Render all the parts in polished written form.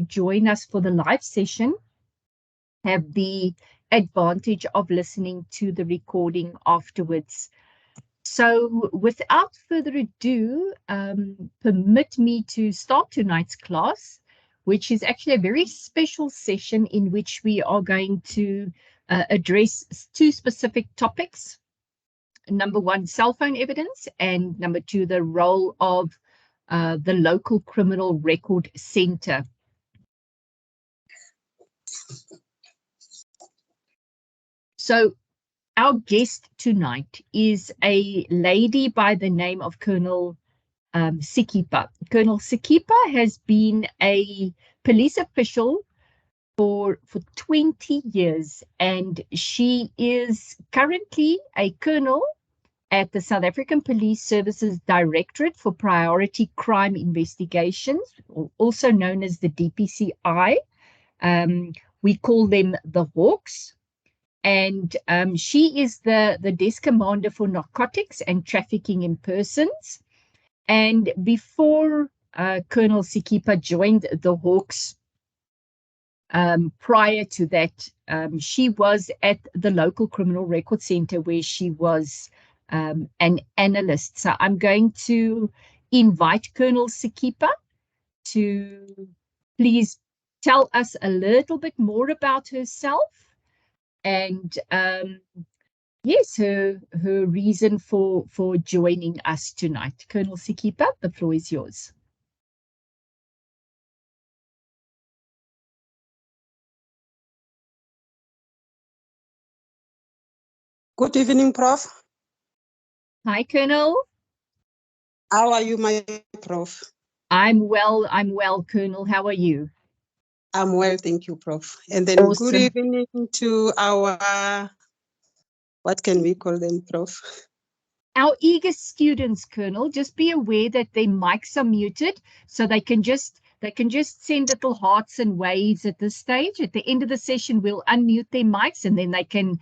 join us for the live session have the advantage of listening to the recording afterwards. So without further ado, permit me to start tonight's class, which is actually a very special session in which we are going to address two specific topics. Number one, cell phone evidence, and number two, the role of the local criminal record center. So our guest tonight is a lady by the name of Colonel Sikipa. Colonel Sikipa has been a police official for 20 years, and she is currently a colonel at the South African Police Services Directorate for Priority Crime Investigations, also known as the DPCI. We call them the Hawks. And she is the desk commander for narcotics and trafficking in persons. And before Colonel Sikipa joined the Hawks, prior to that, she was at the local criminal record center where she was an analyst. So I'm going to invite Colonel Sikipa to please tell us a little bit more about herself. And yes, her reason for joining us tonight. Colonel Sikipa, the floor is yours. Good evening, Prof. Hi, Colonel. How are you, my Prof? I'm well, Colonel. How are you? I'm well, thank you, Prof. And then Awesome. Good evening to our, what can we call them, Prof? Our eager students, Colonel. Just be aware that their mics are muted, so they can just send little hearts and waves at this stage. At the end of the session, we'll unmute their mics, and then they can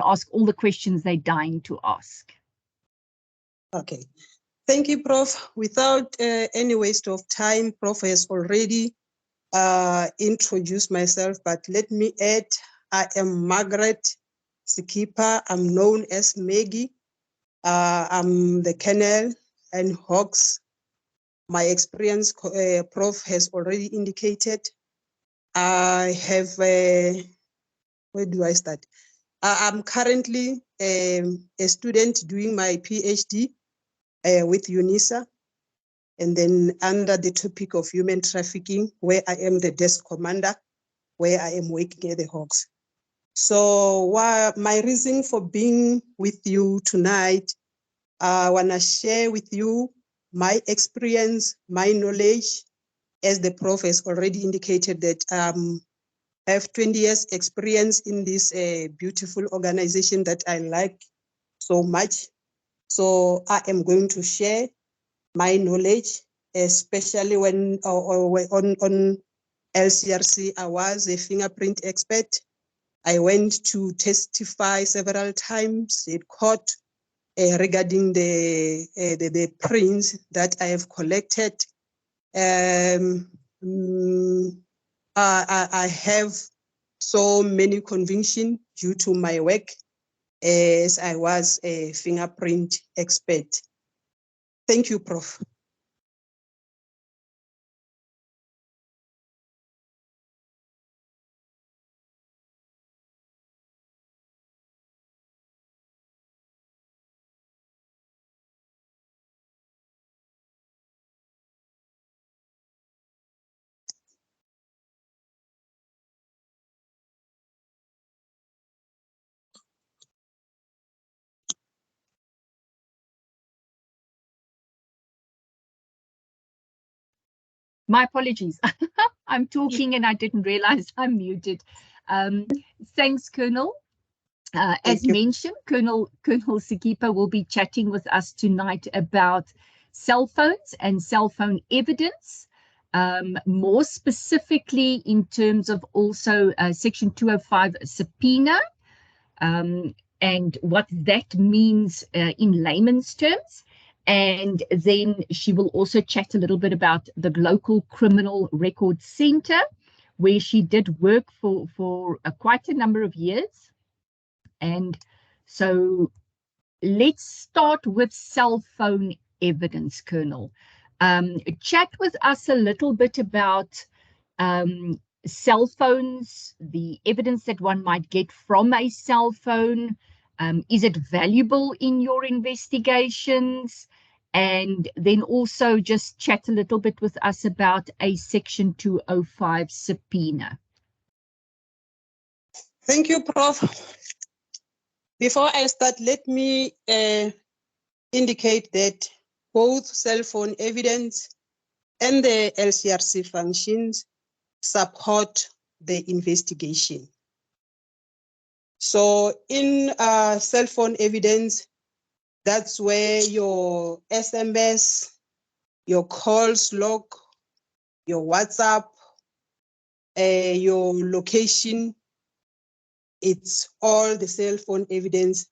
ask all the questions they're dying to ask. Okay. Thank you, Prof. Without any waste of time, Prof has already introduced myself, but let me add, I am Margaret Sikipa. I'm known as Maggie. I'm the Colonel and Hawks. My experience, Prof has already indicated. I have, where do I start? I'm currently a student doing my PhD with UNISA, and then under the topic of human trafficking, where I am the desk commander, where I am working at the Hawks. So my reason for being with you tonight, I want to share with you my experience, my knowledge, as the Prof has already indicated that I have 20 years experience in this beautiful organization that I like so much. So I am going to share my knowledge, especially when on LCRC, I was a fingerprint expert. I went to testify several times in court regarding the prints that I have collected. I have so many convictions due to my work as I was a fingerprint expert. Thank you, Prof. My apologies. I'm talking and I didn't realize I'm muted. Thanks, Colonel. As mentioned, Colonel Sikipa will be chatting with us tonight about cell phones and cell phone evidence, more specifically in terms of also Section 205 subpoena, and what that means in layman's terms. And then she will also chat a little bit about the local criminal record center, where she did work for quite a number of years. And so let's start with cell phone evidence, Colonel. Chat with us a little bit about cell phones, the evidence that one might get from a cell phone. Is it valuable in your investigations? And then also just chat a little bit with us about a Section 205 subpoena. Thank you, Prof. Before I start, let me indicate that both cell phone evidence and the LCRC functions support the investigation. So in cell phone evidence, that's where your SMS, your calls log, your WhatsApp, your location, it's all the cell phone evidence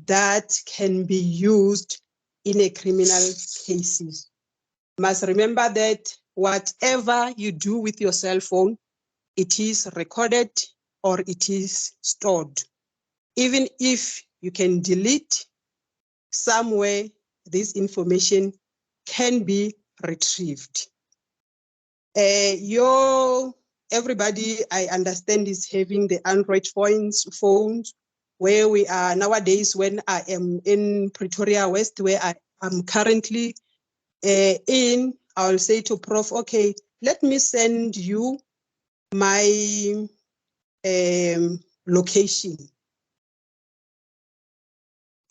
that can be used in a criminal cases. Must remember that whatever you do with your cell phone, it is recorded or it is stored. Even if you can delete somewhere, this information can be retrieved. Everybody, I understand, is having the Android phones, where we are nowadays. When I am in Pretoria West, where I am currently in, I'll say to Prof, okay, let me send you my location.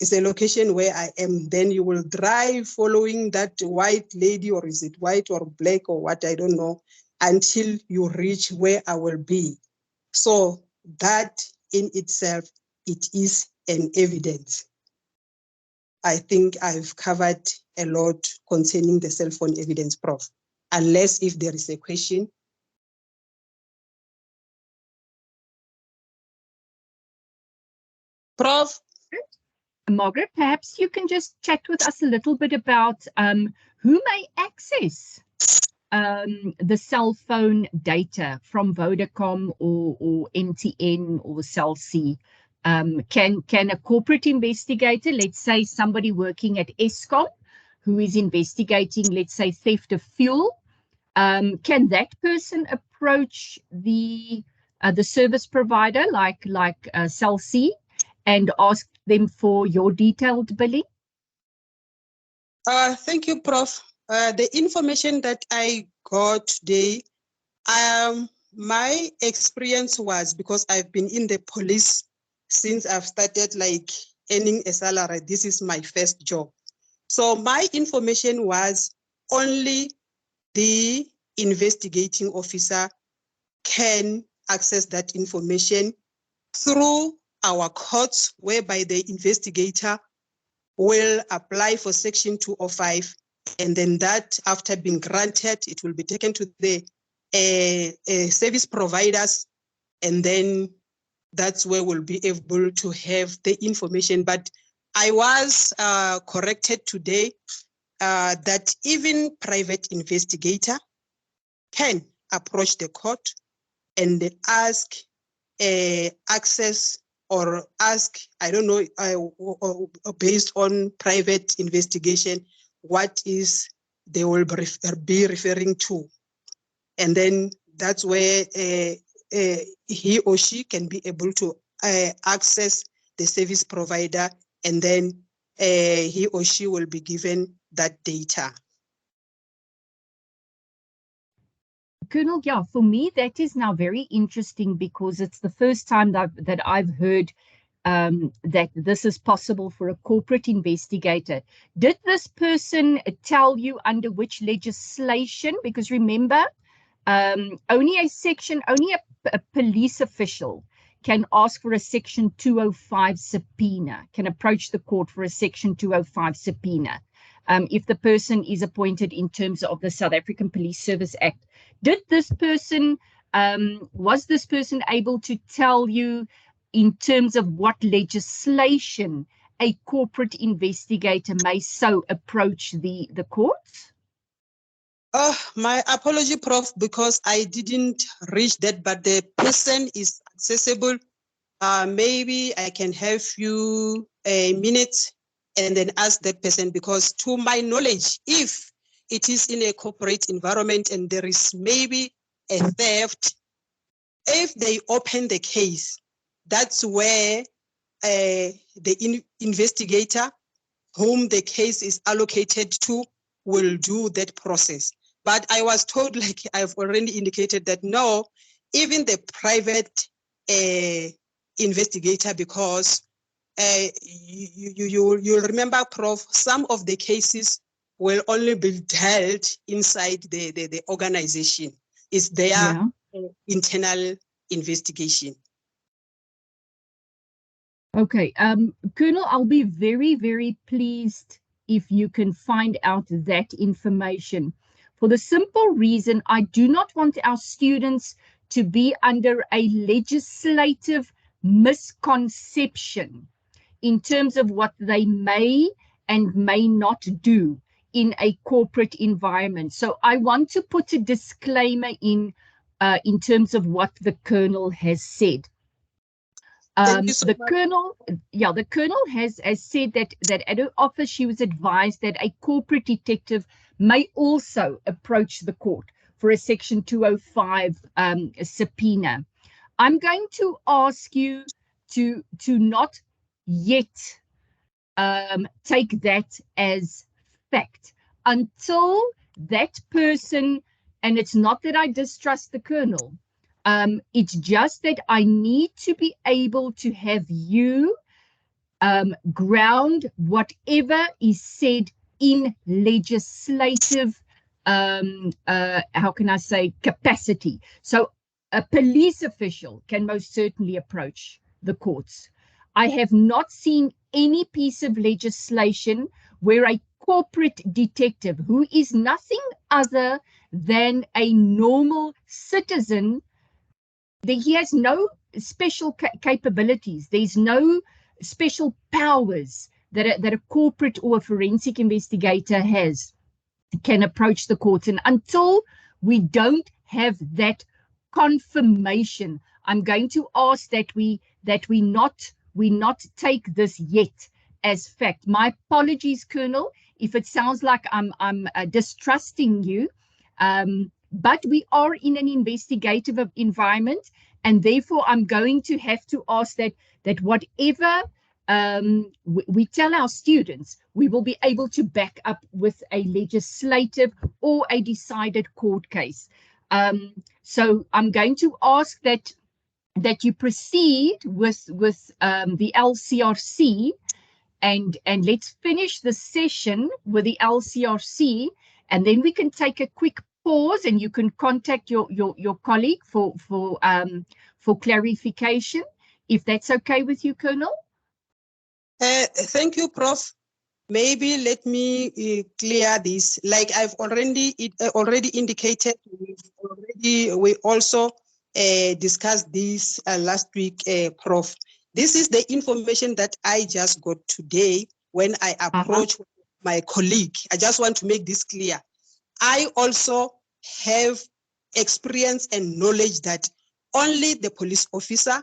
It's a location where I am. Then you will drive following that white lady, or is it white or black or what, I don't know, until you reach where I will be. So that in itself, it is an evidence. I think I've covered a lot concerning the cell phone evidence, Prof. Unless if there is a question. Prof? Margaret, perhaps you can just chat with us a little bit about who may access the cell phone data from Vodacom or MTN or Cell C. Can a corporate investigator, let's say somebody working at Eskom, who is investigating, let's say, theft of fuel, can that person approach the service provider like Cell C and ask them for your detailed billing? Thank you, Prof. The information that I got today, my experience was, because I've been in the police since I've started like earning a salary. This is my first job. So my information was only the investigating officer can access that information through our courts, whereby the investigator will apply for Section 205, and then that, after being granted, it will be taken to the service providers, and then that's where we'll be able to have the information. But I was corrected today that even private investigator can approach the court and ask access, or ask, I don't know, based on private investigation, what is they will be referring to. And then that's where he or she can be able to access the service provider, and then he or she will be given that data. Colonel, yeah, for me, that is now very interesting, because it's the first time that I've heard that this is possible for a corporate investigator. Did this person tell you under which legislation? Because remember, only a police official can ask for a Section 205 subpoena, can approach the court for a Section 205 subpoena, if the person is appointed in terms of the South African Police Service Act. Did this person, was this person able to tell you in terms of what legislation a corporate investigator may so approach the courts? My apology, Prof, because I didn't reach that, but the person is accessible. Maybe I can have you a minute and then ask that person, because to my knowledge, if it is in a corporate environment and there is maybe a theft, if they open the case, that's where the investigator whom the case is allocated to will do that process. But I was told, like I've already indicated, that no, even the private investigator, because you'll remember, Prof, some of the cases will only be dealt inside the organization. It's their internal investigation. Okay, Colonel, I'll be very, very pleased if you can find out that information. For the simple reason, I do not want our students to be under a legislative misconception in terms of what they may and may not do in a corporate environment. So I want to put a disclaimer in terms of what the Colonel has said. The colonel has said that at her office she was advised that a corporate detective may also approach the court for a Section 205 subpoena. I'm going to ask you to not yet take that as fact until that person, and it's not that I distrust the colonel, it's just that I need to be able to have you ground whatever is said in legislative, how can I say, capacity. So a police official can most certainly approach the courts. I have not seen any piece of legislation where a corporate detective, who is nothing other than a normal citizen, he has no special capabilities. There's no special powers that a corporate or a forensic investigator has, can approach the courts. And until we don't have that confirmation, I'm going to ask that we not take this yet as fact. My apologies, Colonel, if it sounds like I'm distrusting you. But we are in an investigative environment, and therefore I'm going to have to ask that whatever we tell our students, we will be able to back up with a legislative or a decided court case. So I'm going to ask that you proceed with the LCRC, and let's finish the session with the LCRC, and then we can take a quick pause, and you can contact your colleague for clarification, if that's okay with you, Colonel. Thank you, Prof. Maybe let me clear this. Like I've already indicated, we also discussed this last week, Prof. This is the information that I just got today when I approached my colleague. I just want to make this clear. I also have experience and knowledge that only the police officer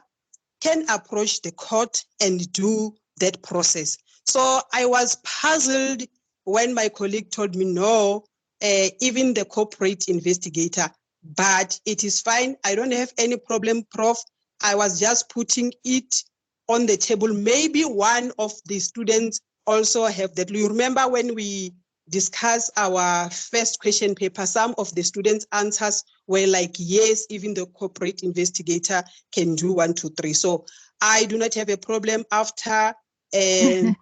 can approach the court and do that process. So I was puzzled when my colleague told me, no, even the corporate investigator, but it is fine. I don't have any problem, Prof. I was just putting it on the table. Maybe one of the students also have that. You remember when we discussed our first question paper, some of the students' answers were like, yes, even the corporate investigator can do 1, 2, 3. So I do not have a problem. After sharing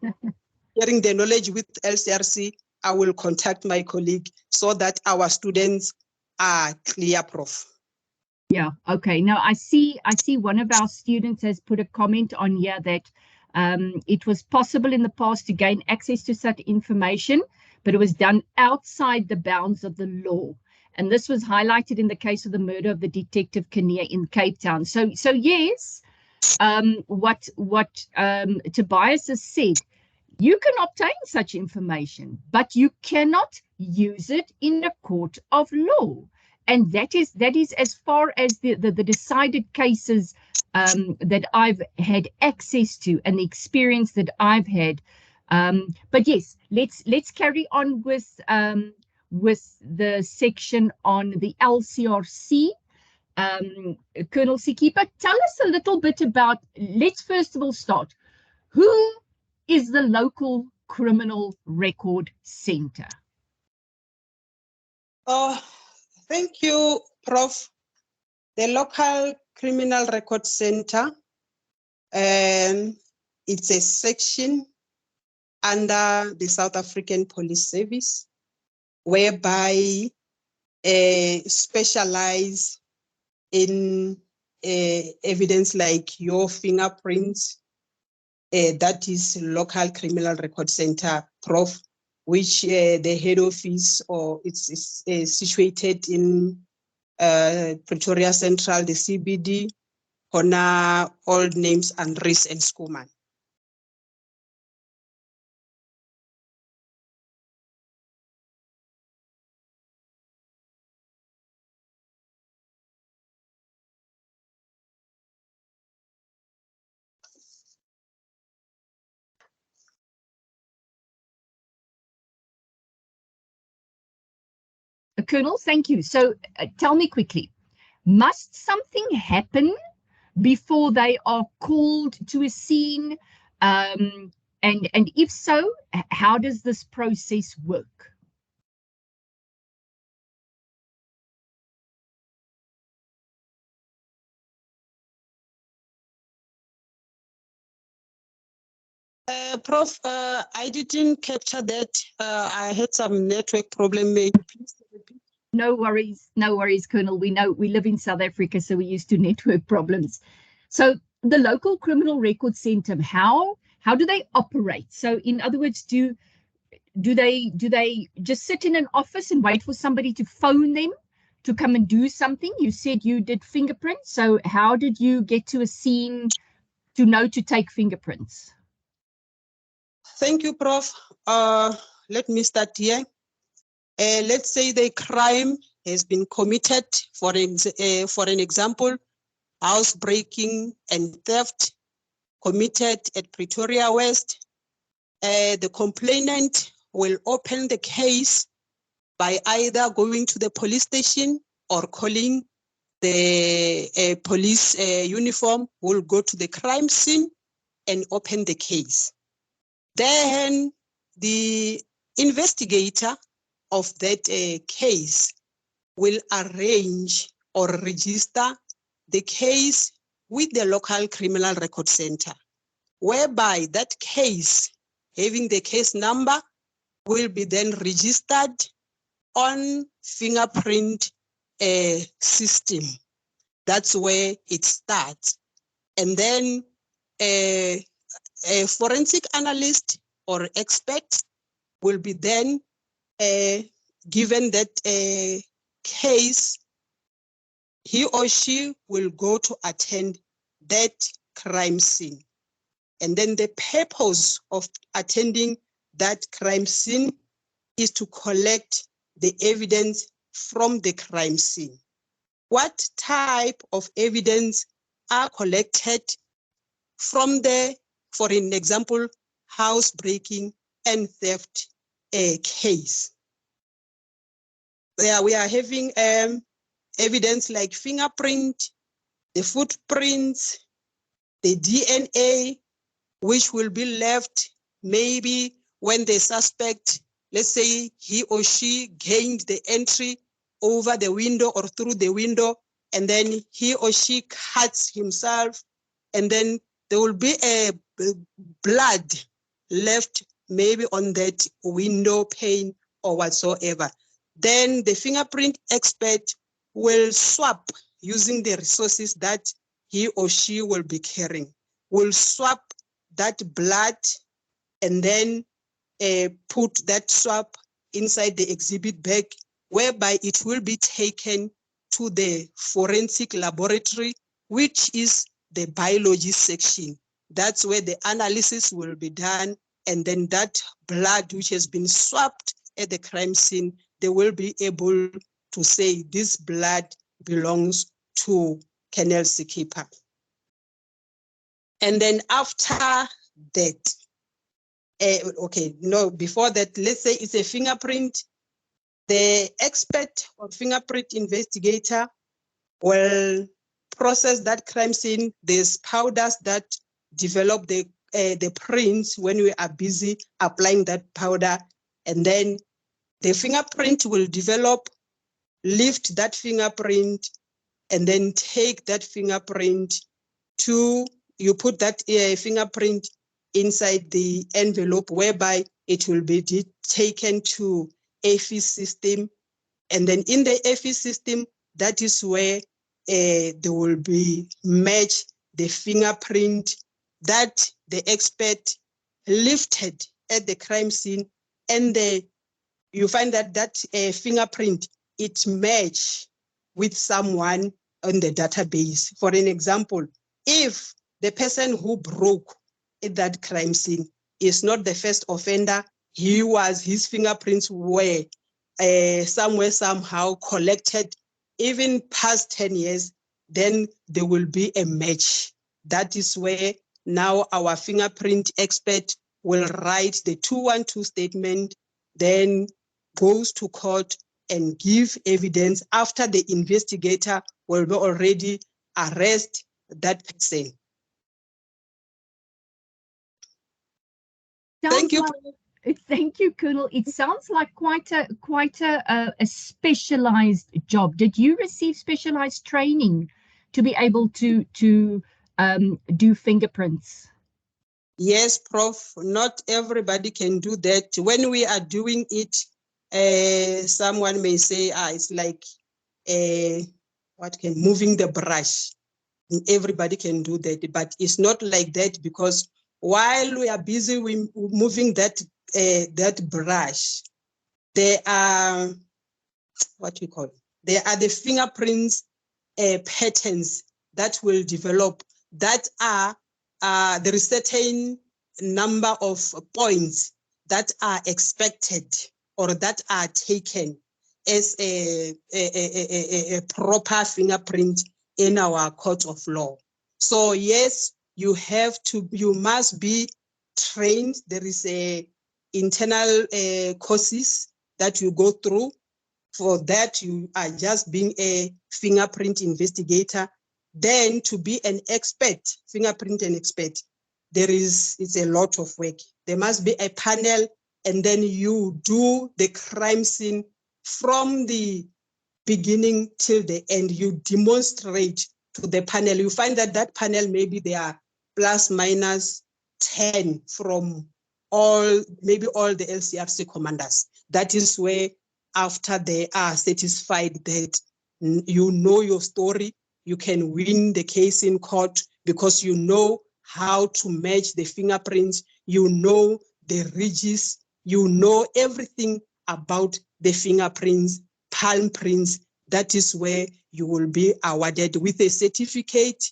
the knowledge with LCRC, I will contact my colleague so that our students are clear, Prof. Yeah, okay. Now I see one of our students has put a comment on here that it was possible in the past to gain access to such information, but it was done outside the bounds of the law. And this was highlighted in the case of the murder of the detective Kinnear in Cape Town. So yes, what Tobias has said, You can obtain such information, but you cannot use it in a court of law. And that is as far as the decided cases that I've had access to and the experience that I've had. But yes, let's carry on with the section on the LCRC. Colonel Sikipa, tell us a little bit about, let's first of all start. Who is the local criminal record center? Thank you, Prof. The local criminal record center, it's a section under the South African Police Service, whereby specialize in evidence like your fingerprints. That is local criminal record center, Prof, which the head office or it's situated in Pretoria Central, the CBD, Hona, Old Names, and Rees and Schoeman. Colonel, thank you. So tell me quickly, must something happen before they are called to a scene? And if so, how does this process work? Prof, I didn't capture that. I had some network problem. May you please repeat? No worries, Colonel. We know we live in South Africa, so we're used to network problems. So the local criminal record center, how do they operate? So in other words, do they just sit in an office and wait for somebody to phone them to come and do something? You said you did fingerprints, so how did you get to a scene to know to take fingerprints? Thank you, Prof. Let me start here. Let's say the crime has been committed, for an example, housebreaking and theft committed at Pretoria West. The complainant will open the case by either going to the police station or calling the police uniform, will go to the crime scene and open the case. Then the investigator of that case will arrange or register the case with the local criminal record center, whereby that case, having the case number, will be then registered on fingerprint system. That's where it starts. And then a forensic analyst or expert will be then given that case. He or she will go to attend that crime scene. And then the purpose of attending that crime scene is to collect the evidence from the crime scene. What type of evidence are collected from the, for an example, housebreaking and theft case? There we are having evidence like fingerprint, the footprints, the DNA, which will be left maybe when the suspect, let's say he or she gained the entry over the window or through the window, and then he or she cuts himself, and then there will be a blood left maybe on that window pane or whatsoever. Then the fingerprint expert will swap using the resources that he or she will be carrying, will swap that blood and then put that swap inside the exhibit bag, whereby it will be taken to the forensic laboratory, which is the biology section. That's where the analysis will be done and then that blood which has been swapped at the crime scene, they will be able to say this blood belongs to Colonel Sikipa. And then after that, before that, let's say it's a fingerprint. The expert or fingerprint investigator will process that crime scene. There's powders that develop the prints when we are busy applying that powder, and then the fingerprint will develop, lift that fingerprint, and then take that fingerprint to, you put that fingerprint inside the envelope whereby it will be taken to AFI system. And then in the AFI system, that is where they will be match the fingerprint that the expert lifted at the crime scene, and you find that fingerprint, it match with someone on the database. For an example, if the person who broke at that crime scene is not the first offender, his fingerprints were somewhere, somehow collected, even past 10 years, then there will be a match. That is where now our fingerprint expert will write the 212 statement, then goes to court and give evidence after the investigator will already arrest that person. Thank you. Thank you, Colonel. It sounds like quite a specialized job. Did you receive specialized training to be able to do fingerprints? Yes, Prof. Not everybody can do that. When we are doing it, someone may say, it's like moving the brush. Everybody can do that, but it's not like that, because while we are busy with moving that brush, there are there are the fingerprints patterns that will develop, that are there is certain number of points that are expected or that are taken as a proper fingerprint in our court of law. So yes, you must be trained. There is a internal courses that you go through. For that, you are just being a fingerprint investigator. Then to be an expert, fingerprint and expert, it's a lot of work. There must be a panel, and then you do the crime scene from the beginning till the end. You demonstrate to the panel. You find that panel, maybe they are plus minus 10 from maybe all the LCRC commanders. That is where, after they are satisfied that you know your story, you can win the case in court, because you know how to match the fingerprints, you know the ridges, you know everything about the fingerprints, palm prints. That is where you will be awarded with a certificate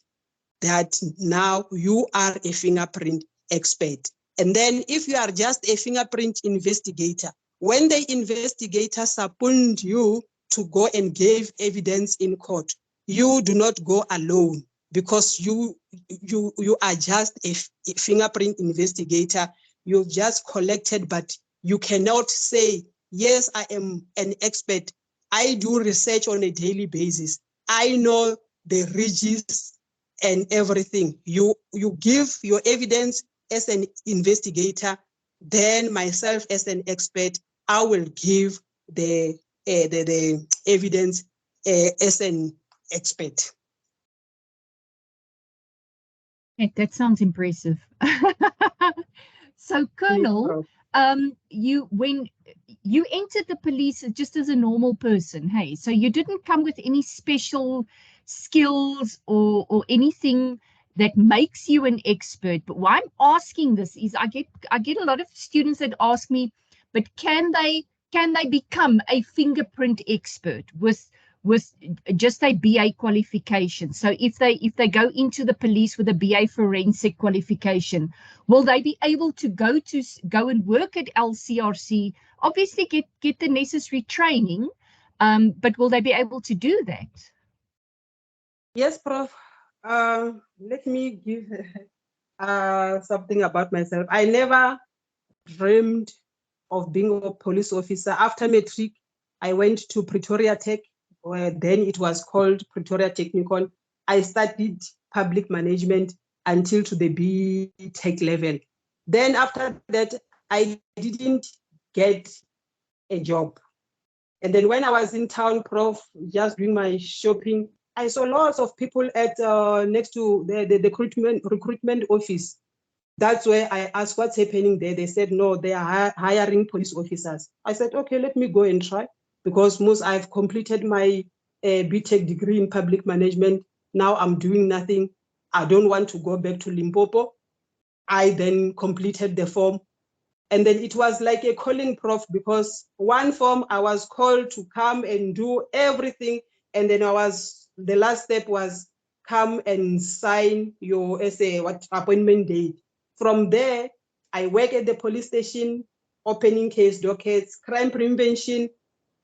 that now you are a fingerprint expert. And then if you are just a fingerprint investigator, when the investigators subpoenaed you to go and give evidence in court, you do not go alone, because you are just a fingerprint investigator. You've just collected, but you cannot say, yes, I am an expert. I do research on a daily basis. I know the ridges and everything. You give your evidence as an investigator, then myself as an expert, I will give the evidence as an expert. That sounds impressive. So, Colonel, when you entered the police just as a normal person, hey, so you didn't come with any special skills or anything that makes you an expert. But why I'm asking this is I get a lot of students that ask me, but can they become a fingerprint expert with with just a BA qualification. So if they go into the police with a BA forensic qualification, will they be able to go and work at LCRC? Obviously, get the necessary training, but will they be able to do that? Yes, Prof. Let me give something about myself. I never dreamed of being a police officer. After matric, I went to Pretoria Tech, where then it was called Pretoria Technikon. I studied public management until to the B Tech level. Then after that, I didn't get a job. And then when I was in town, Prof, just doing my shopping, I saw lots of people at next to the recruitment office. That's where I asked what's happening there. They said, no, they are hiring police officers. I said, okay, let me go and try, because I've completed my BTech degree in public management. Now I'm doing nothing. I don't want to go back to Limpopo. I then completed the form. And then it was like a calling, Prof, because one form I was called to come and do everything. And then the last step was come and sign your appointment date. From there, I work at the police station, opening case dockets, crime prevention.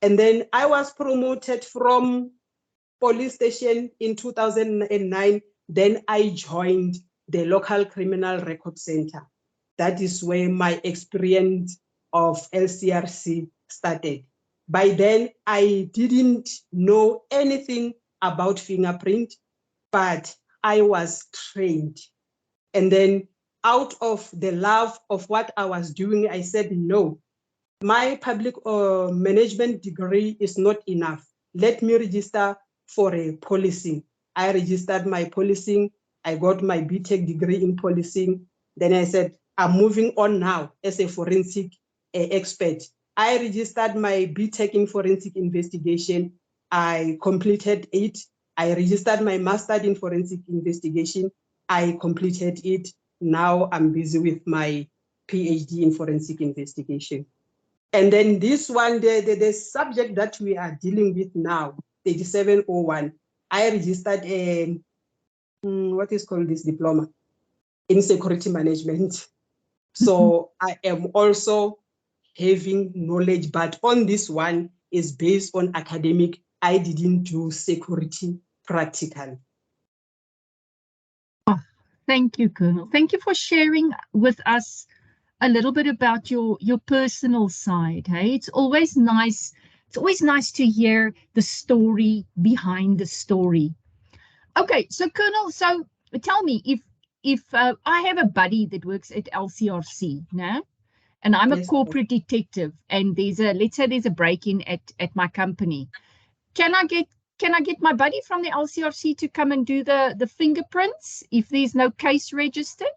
And then I was promoted from police station in 2009. Then I joined the local criminal record center. That is where my experience of LCRC started. By then, I didn't know anything about fingerprint, but I was trained. And then out of the love of what I was doing, I said, no, my public management degree is not enough. Let me register for a policing. I registered my policing. I got my BTech degree in policing. Then I said, I'm moving on now as a forensic expert. I registered my BTech in forensic investigation. I completed it. I registered my master's in forensic investigation. I completed it. Now I'm busy with my PhD in forensic investigation. And then this one, the subject that we are dealing with now, 3701, I registered a, what is called this diploma? In security management. So I am also having knowledge, but on this one is based on academic. I didn't do security practical. Oh, thank you, Colonel. Thank you for sharing with us a little bit about your personal side. Hey, it's always nice to hear the story behind the story. Okay, so Colonel, so tell me, if I have a buddy that works at LCRC now, and I'm a corporate detective, and let's say there's a break-in at my company, can I get my buddy from the LCRC to come and do the fingerprints if there's no case registered?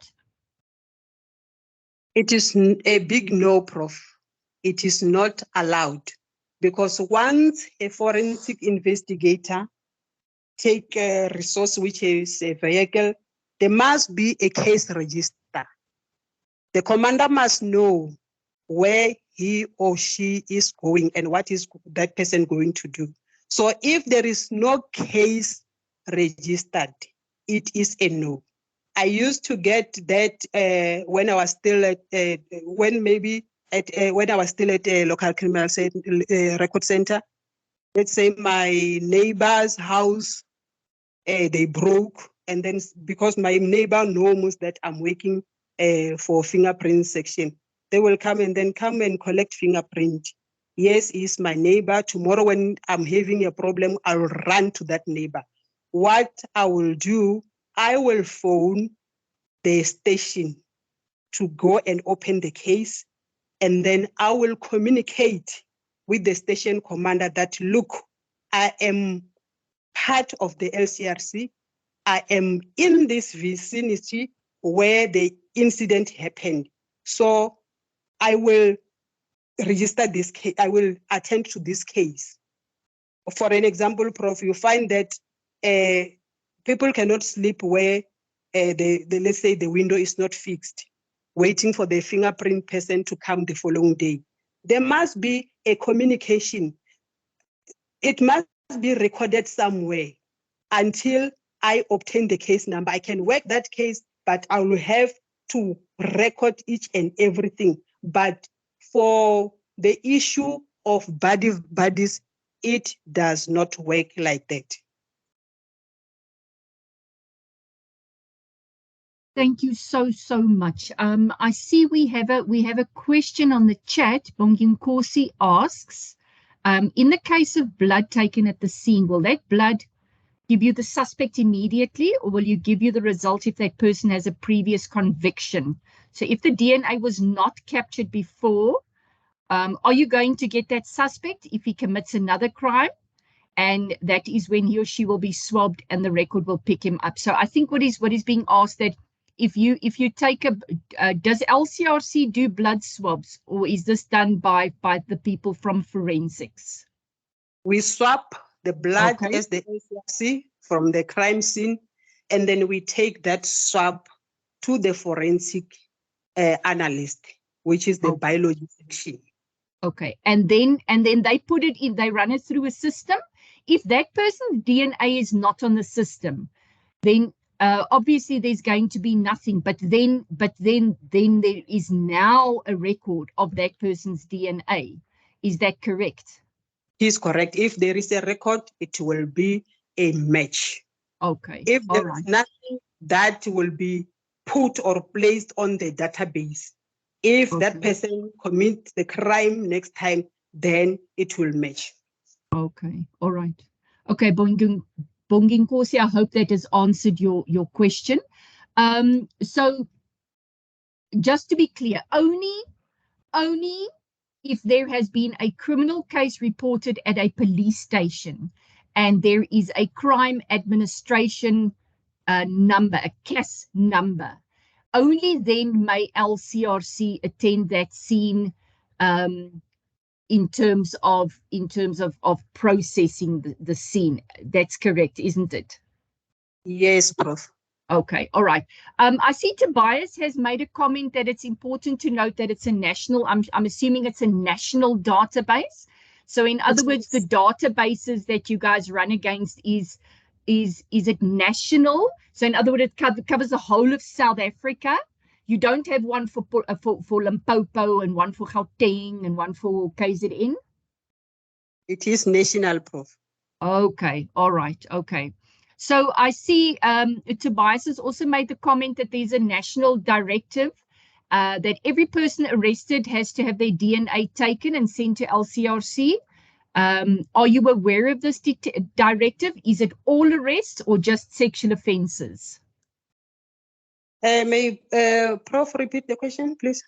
It is a big no, Prof. It is not allowed, because once a forensic investigator take a resource, which is a vehicle, there must be a case register. The commander must know where he or she is going and what is that person going to do. So if there is no case registered, it is a no. I used to get that when I was still at when I was still at a local criminal record center. Let's say my neighbor's house, they broke, and then because my neighbor knows that I'm working for fingerprint section, they will come and collect fingerprint. Yes, he's my neighbor. Tomorrow when I'm having a problem, I will run to that neighbor. What I will do, I will phone the station to go and open the case, and then I will communicate with the station commander that, look, I am part of the LCRC. I am in this vicinity where the incident happened. So I will register this case. I will attend to this case. For an example, Prof, you find that people cannot sleep where let's say the window is not fixed, waiting for the fingerprint person to come the following day. There must be a communication. It must be recorded somewhere until I obtain the case number. I can work that case, but I will have to record each and everything. But for the issue of bodies, it does not work like that. Thank you so much. I see we have a question on the chat. Bongimkosi asks, in the case of blood taken at the scene, will that blood give you the suspect immediately, or will you give you the result if that person has a previous conviction? So if the DNA was not captured before, are you going to get that suspect if he commits another crime? And that is when he or she will be swabbed and the record will pick him up. So I think what is being asked, that if you take does LCRC do blood swabs, or is this done by the people from forensics? We swap the blood as the LCRC from the crime scene, and then we take that swab to the forensic analyst, which is the biology section. Okay, and then they put it in, they run it through a system. If that person's DNA is not on the system, then obviously there's going to be nothing. But then there is now a record of that person's DNA. Is that correct? He's correct. If there is a record, it will be a match. Okay. If there is nothing, that will be put or placed on the database. If that person commits the crime next time, then it will match. Okay. All right. Okay, Bonginkosi, I hope that has answered your question. So just to be clear, only if there has been a criminal case reported at a police station and there is a crime administration number, a CAS number, only then may LCRC attend that scene in terms of processing the scene. That's correct, isn't it? Yes, Prof. Okay, all right. I see Tobias has made a comment that it's important to note that it's a national, I'm assuming it's a national database. So in other words, the databases that you guys run against is it national? So in other words, it covers the whole of South Africa. You don't have one for Limpopo and one for Gauteng and one for KZN? It is national, Prof. Okay, all right, okay. So I see Tobias has also made the comment that there's a national directive that every person arrested has to have their DNA taken and sent to LCRC. Are you aware of this directive? Is it all arrests or just sexual offences? May Prof repeat the question, please?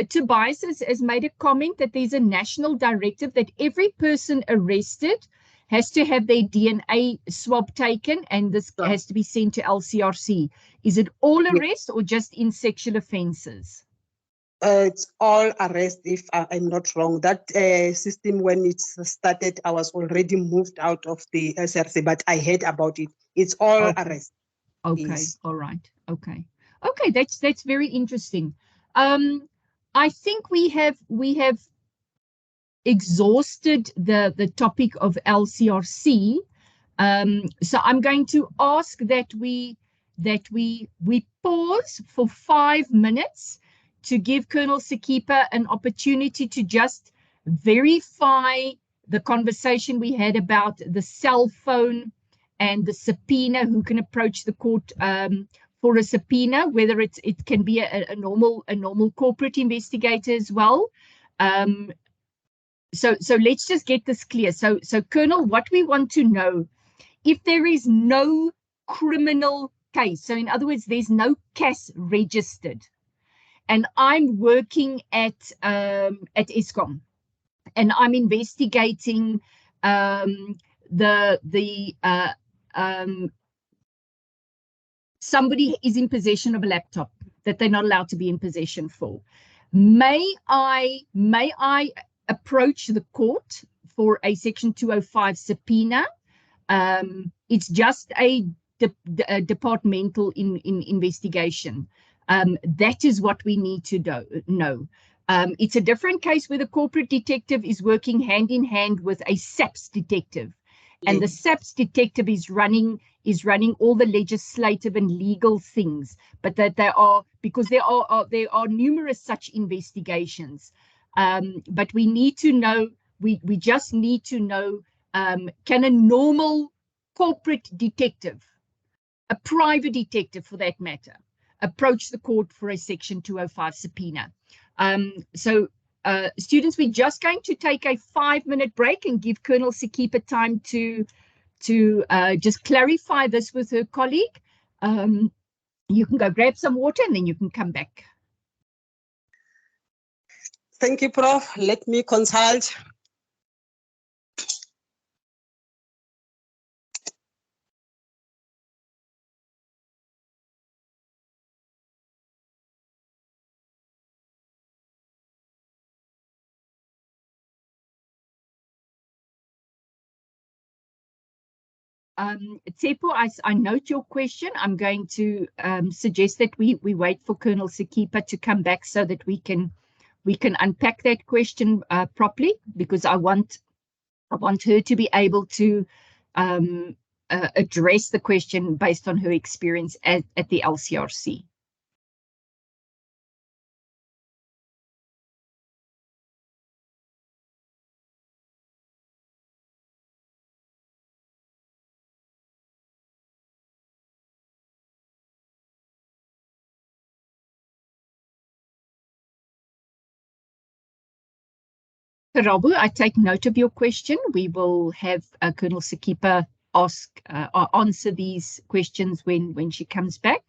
Tobias has made a comment that there's a national directive that every person arrested has to have their DNA swab taken, and this has to be sent to LCRC. Is it all arrests or just in sexual offences? It's all arrest, if I'm not wrong. That system, when it started, I was already moved out of the LCRC, but I heard about it. It's all arrest. Okay, yes. All right. Okay. Okay, that's very interesting. I think we have exhausted the topic of LCRC. So I'm going to ask that we pause for 5 minutes to give Colonel Sikipa an opportunity to just verify the conversation we had about the cell phone and the subpoena, who can approach the court for a subpoena, whether it can be a normal corporate investigator as well. So let's just get this clear. So Colonel, what we want to know, if there is no criminal case, so in other words, there's no CAS registered, and I'm working at Eskom, and I'm investigating somebody is in possession of a laptop that they're not allowed to be in possession for. May I approach the court for a Section 205 subpoena? It's just a departmental investigation. That is what we need to know. It's a different case where the corporate detective is working hand in hand with a SAPS detective. And the SAPS detective is running all the legislative and legal things, but that because there are numerous such investigations. But we need to know, we just need to know, can a normal corporate detective, a private detective for that matter, approach the court for a Section 205 subpoena? Students, we're just going to take a 5-minute break and give Colonel Sikipa time to just clarify this with her colleague. You can go grab some water and then you can come back. Thank you, Prof. Let me consult. Tsepo, I note your question. I'm going to suggest that we wait for Colonel Sikipa to come back so that we can unpack that question properly, because I want her to be able to address the question based on her experience at the LCRC. Rabu, I take note of your question. We will have Colonel Sikipa answer these questions when she comes back.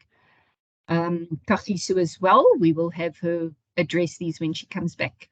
Kagiso as well, we will have her address these when she comes back.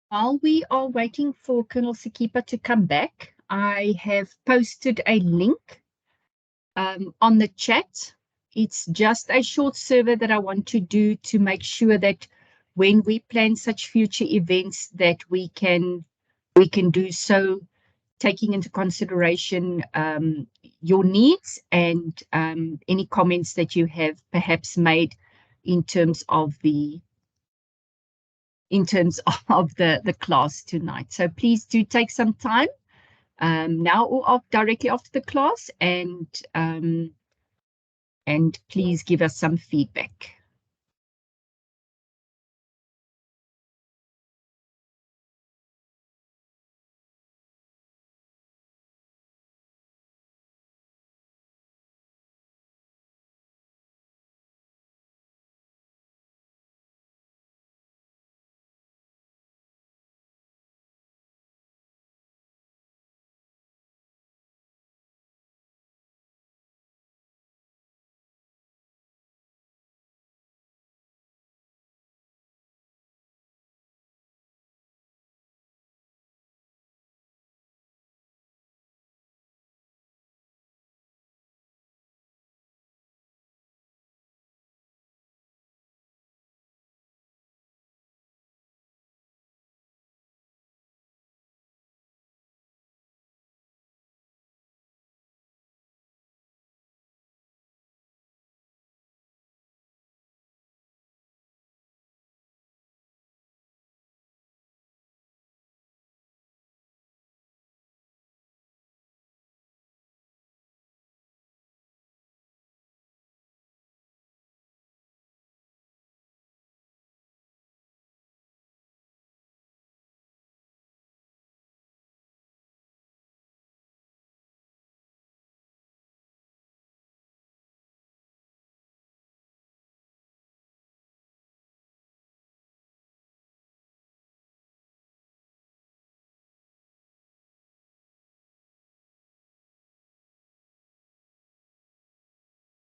While we are waiting for Colonel Sikipa to come back, I have posted a link on the chat. It's just a short survey that I want to do to make sure that when we plan such future events that we can do so taking into consideration your needs and any comments that you have perhaps made in terms of the the class tonight. So please do take some time now or directly after the class and please give us some feedback.